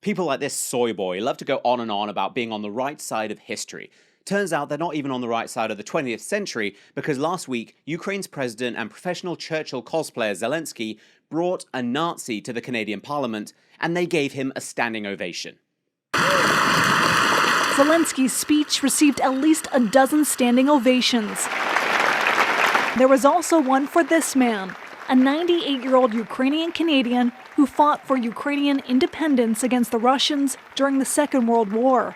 People like this soy boy love to go on and on about being on the right side of history. Turns out they're not even on the right side of the 20th century because last week, Ukraine's president and professional Churchill cosplayer Zelenskyy brought a Nazi to the Canadian Parliament and they gave him a standing ovation. Zelenskyy's speech received at least a dozen standing ovations. There was also one for this man, a 98-year-old Ukrainian Canadian who fought for Ukrainian independence against the Russians during the Second World War.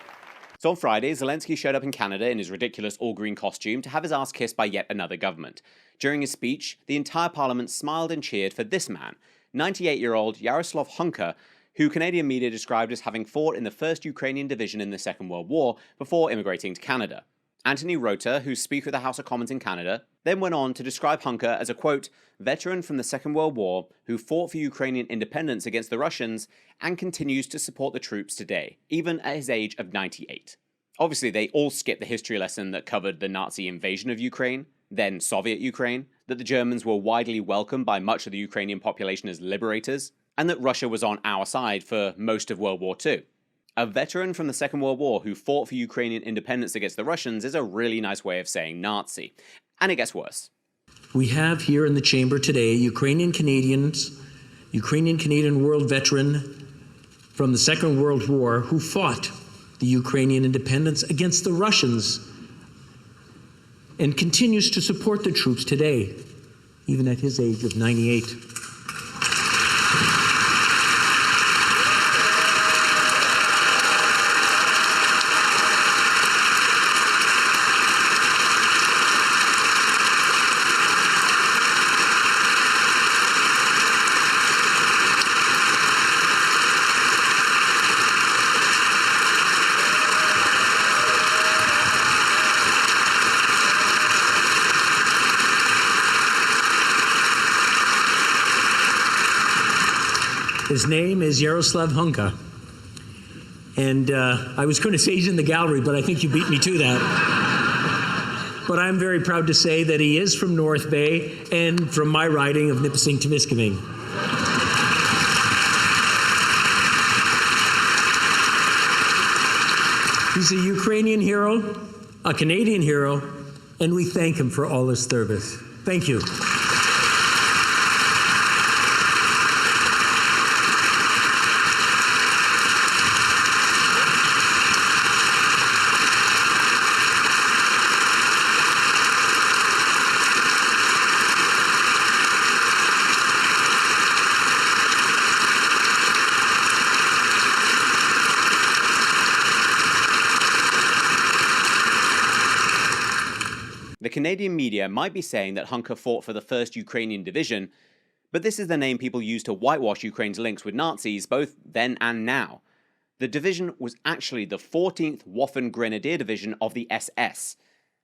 So on Friday, Zelenskyy showed up in Canada in his ridiculous all-green costume to have his ass kissed by yet another government. During his speech, the entire parliament smiled and cheered for this man, 98-year-old Yaroslav Hunka, who Canadian media described as having fought in the 1st Ukrainian Division in the Second World War before immigrating to Canada. Anthony Rota, who's Speaker of the House of Commons in Canada, then went on to describe Hunka as a, quote, veteran from the Second World War who fought for Ukrainian independence against the Russians and continues to support the troops today, even at his age of 98. Obviously, they all skipped the history lesson that covered the Nazi invasion of Ukraine, then Soviet Ukraine, that the Germans were widely welcomed by much of the Ukrainian population as liberators, and that Russia was on our side for most of World War II. A veteran from the Second World War who fought for Ukrainian independence against the Russians is a really nice way of saying Nazi. And it gets worse. We have here in the chamber today Ukrainian Canadian world veteran from the Second World War who fought the Ukrainian independence against the Russians and continues to support the troops today, even at his age of 98. His name is Yaroslav Hunka. And I was going to say he's in the gallery, but I think you beat me to that. But I'm very proud to say that he is from North Bay and from my riding of Nipissing-Temiskaming. He's a Ukrainian hero, a Canadian hero, and we thank him for all his service. Thank you. The Canadian media might be saying that Hunka fought for the 1st Ukrainian Division, but this is the name people use to whitewash Ukraine's links with Nazis both then and now. The division was actually the 14th Waffen Grenadier Division of the SS.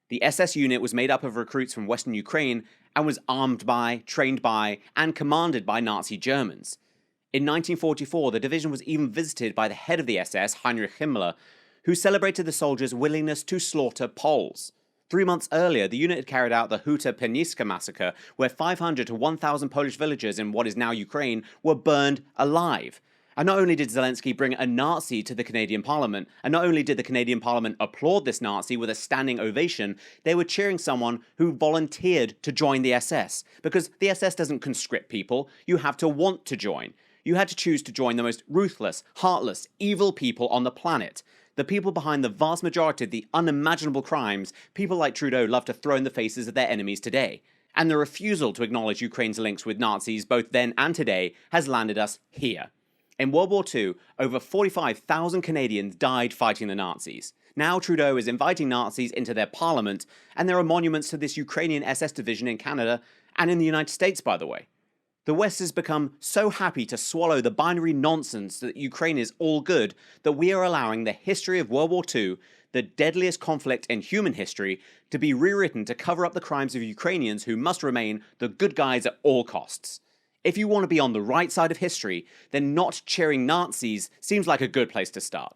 The SS unit was made up of recruits from Western Ukraine and was armed by, trained by, and commanded by Nazi Germans. In 1944, the division was even visited by the head of the SS, Heinrich Himmler, who celebrated the soldiers' willingness to slaughter Poles. 3 months earlier, the unit had carried out the Huta Peniska massacre, where 500 to 1,000 Polish villagers in what is now Ukraine were burned alive. And not only did Zelenskyy bring a Nazi to the Canadian Parliament, and not only did the Canadian Parliament applaud this Nazi with a standing ovation, they were cheering someone who volunteered to join the SS. Because the SS doesn't conscript people, you have to want to join. You had to choose to join the most ruthless, heartless, evil people on the planet. The people behind the vast majority of the unimaginable crimes people like Trudeau love to throw in the faces of their enemies today. And the refusal to acknowledge Ukraine's links with Nazis both then and today has landed us here. In World War II, over 45,000 Canadians died fighting the Nazis. Now Trudeau is inviting Nazis into their parliament, and there are monuments to this Ukrainian SS division in Canada and in the United States, by the way. The West has become so happy to swallow the binary nonsense that Ukraine is all good that we are allowing the history of World War II, the deadliest conflict in human history, to be rewritten to cover up the crimes of Ukrainians who must remain the good guys at all costs. If you want to be on the right side of history, then not cheering Nazis seems like a good place to start.